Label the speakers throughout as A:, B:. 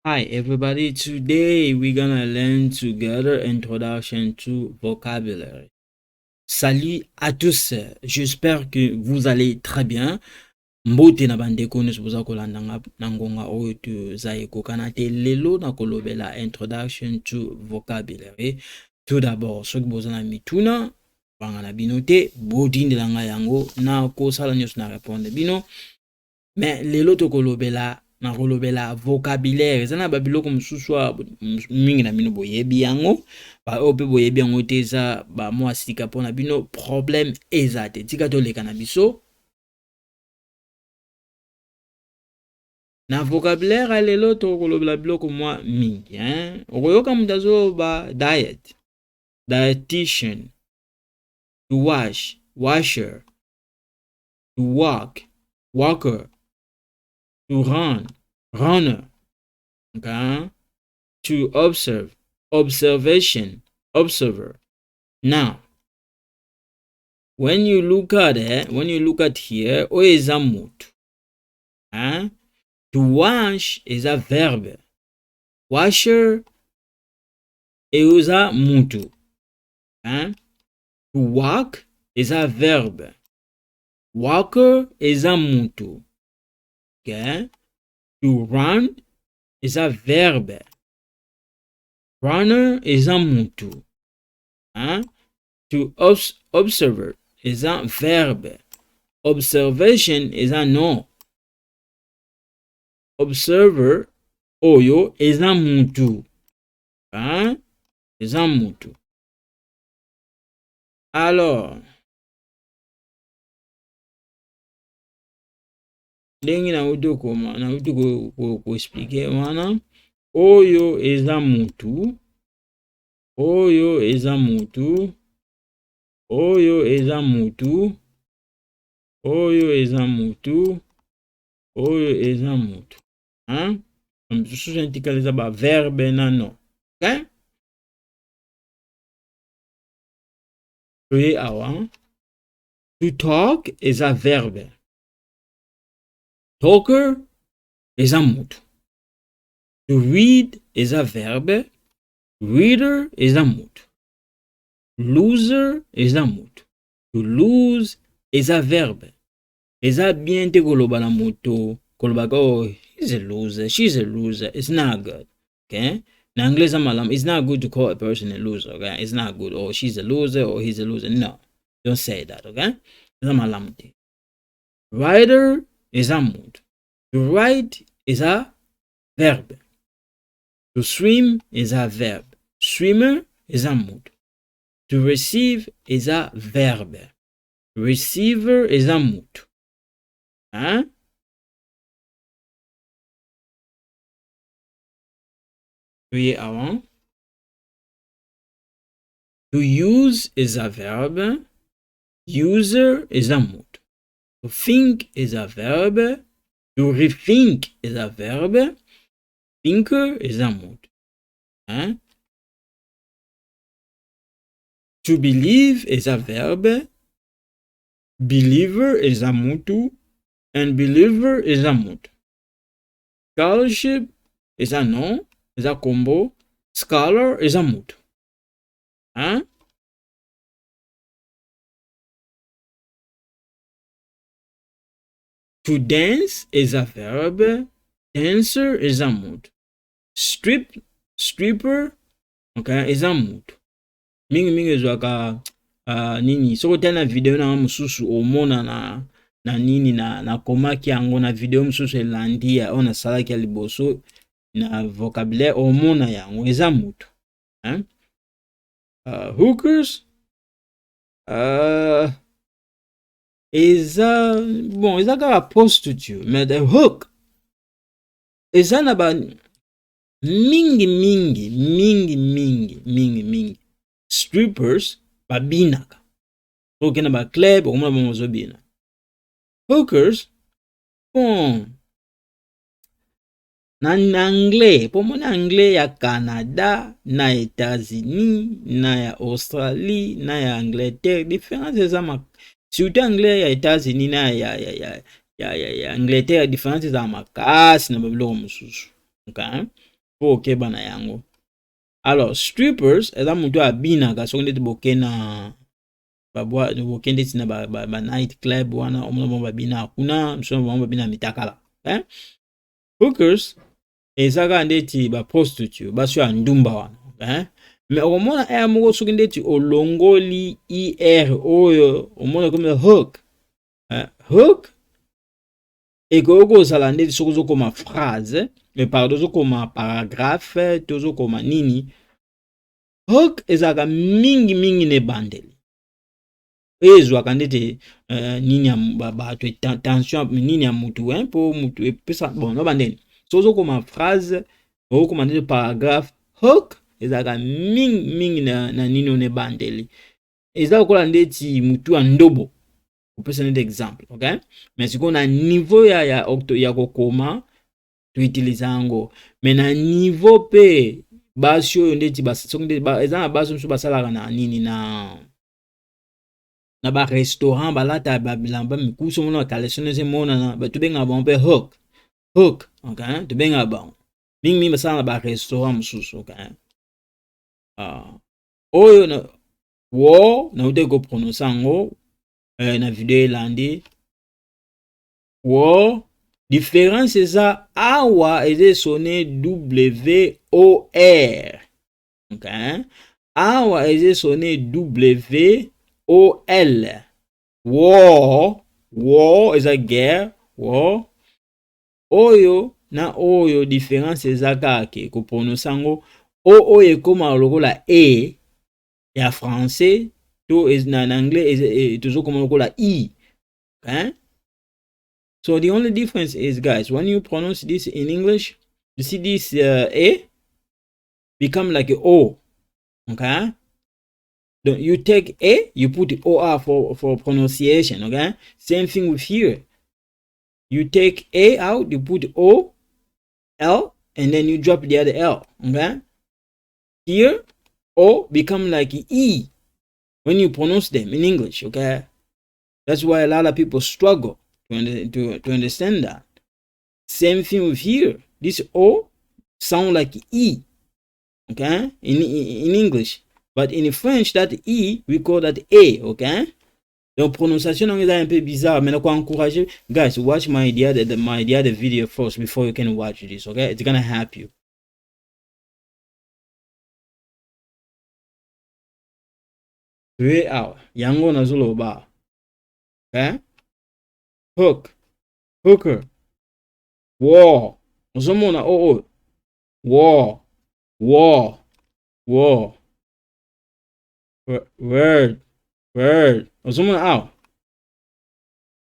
A: Hi everybody, today we're gonna learn together introduction to vocabulary. Salut à tous, j'espère que vous allez très bien. Mbote na bandeko nisibuza kolanda nangonga oyo tuzai kokanate lelo na kolobela introduction to vocabulary. Tout d'abord, soki boza na mituna, banga na bino te, bodindelanga yango na kosala nyonso na répondre bino. Mais lelo tokolobela na kolobela vocabulaire eza na babiloko mosusu mingi na bino boyebi yango oyo mpe boyebi yango te eza bamwa sika mpona bino problème eza te tika toleka na biso na vocabulaire ya lelo tokolobela biloko mwa mingi okoyoka moto azoloba diet, dietitian, to wash, washer, to walk, walker, to run, runner, okay? To observe, observation, observer. Now, when you look at here, o is a mutu. To wash is a verb. Washer is a mutu. To walk is a verb. Walker is a mutu. Okay? To run is a verb. Runner is a mutu. To observer is a verb. Observation is a no. Observer oyo is a mutu. Is a mutu. Alors, ndenge na utu ko expliquer wana oyo is a mutu. Oyo is a mutu. Oyo is a mutu. Oyo is a mutu. Oyo is a mutu. Je intikaliza ba verbe na no. Okay? Soyez awa. To talk is a verb. Talker is a mutu. To read is a verb. Reader is a mutu. Loser is a mutu. To lose is a verb. Is a bien te koloba na mutu. Koloba oh, he's a loser. She's a loser. It's not good. Okay? Na English malam, it's not good to call a person a loser. Okay? It's not good. Oh, she's a loser or he's a loser. No. Don't say that. Okay? It's malam te. Writer is a mutu. To write is a verb. To swim is a verb. Swimmer is a mutu. To receive is a verb. Receiver is a mutu. Voyez avant. To use is a verb. User is a mutu. To think is a verb. To rethink is a verb. Thinker is a mutu. To believe is a verb. Believer is a mutu. And believer is a mutu. Scholarship is a no. Is a combo. Scholar is a mutu. To dance is a verb. Dancer is a mutu. Stripper, okay, is a mutu. Mingi zwaka nini. Soko tena video na mususu omona na nini na komaki yango na video mususu elandia ona salaki ya liboso na vocabulaire omona yango eza mutu. Hookers eza kaka prostitute, mais the hook eza na ba mingi strippers babinaka okena ba club okomona bango ozobina. Hookers bon na anglais pomona anglais ya Canada na États-Unis na ya Australie na ya Angleterre différence eza surtout anglais ya États-Unis na ya Angleterre différence eza makasi na babiloko mosusu. Okay? po okeba na yango. Alors strippers eza mutu abinaka soki ndeti bokena bokende tina ba night club wana omona bango babina kuna misusu bango babina mitakala. Hookers ezaka ndeti ba prostitute baso ya ndumba wana. Mais okomona aya moko soki ndeti olongoli ir oyo omona comme hook. Hook eko kozala ndeti soki ozokoma phrase pardon ozokoma paragraphe tozokoma nini. Hook ezalaka mingi ne bandeli ezwaka ndeti nini ya bato tension nini ya mutu po mutu epesa bon no bandeli so ozokoma phrase okoma ndeti paragraphe. Hook ezalaka mingi na nini ne bandeli eza lokola ndeti mutu ya ndobo opesa ndeti exemple, okay? Mais siko na niveau ya kokoma tu utiliser yango mais na niveau pe basi oyo ndeti soki ndeti eza na basi mosusu basalaka na nini na ba restaurant balata bilamba mikusu mona collection ezemona na tobengaka bango mpe hook, okay? Tobengaka bango mingi basala na ba restaurant mosusu, okay? Oyo na wo na ute ko prononcer yango na video elandi wo. Différence eza awa eze sonné W-O-R, okay? Awa eze sonné W-O-L. War eza guerre, war. Oyo na oyo différence eza kake ko prononcer yango oyo ekoma lokola e ya français to na anglais tozokoma lokola i, okay? So the only difference is, guys, when you pronounce this in English, you see this A become like a O, okay? You take A, you put OR for pronunciation, okay? Same thing with here. You take A out, you put O, L, and then you drop the other L, okay? Here, O become like E when you pronounce them in English, okay? That's why a lot of people struggle to understand that. Same thing with here. This O sound like E, okay, in English, but in French that E we call that A, okay? Donc prononciation is un peu bizarre, mais donc encourager guys, watch my idea the video first before you can watch this, okay? It's gonna help you. Way out yango na zoloba, okay? Hook, hooker, war, ozomona war, word, ozomona aw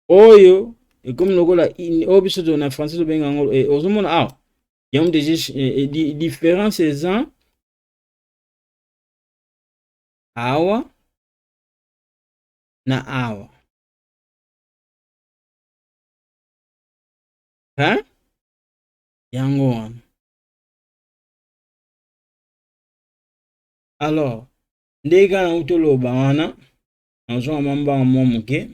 A: oyo comme lokola obiso na français to benga ngo ozomona aw yango des différences eza awa na awa. Yango wana. Alors ndeka na utoloba wana nazo mamba mo muke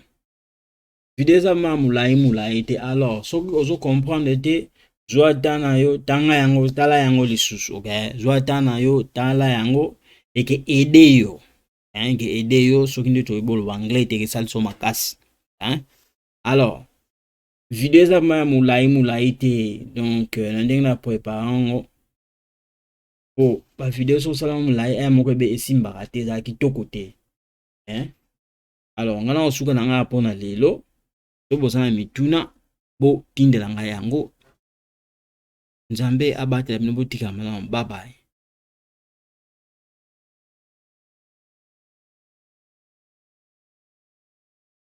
A: video za mulai te. Alors soki ozo comprendre te zwa tana yo tanga yango tala yango lisusu, okay? Zwa tana yo tala yango eke ede yo, ke ede yo soki nde to ibolo anglais te ke salso makasi, Alors video za mulai te, donc na ndenge na préparer po ba video so sala mulai moko be esimbaka te za kitoko te, Alors ngana osuka na nga pona lelo to bosana mituna bo tindela nga yango. Nzambe abatela bino botika malamu. Bye bye.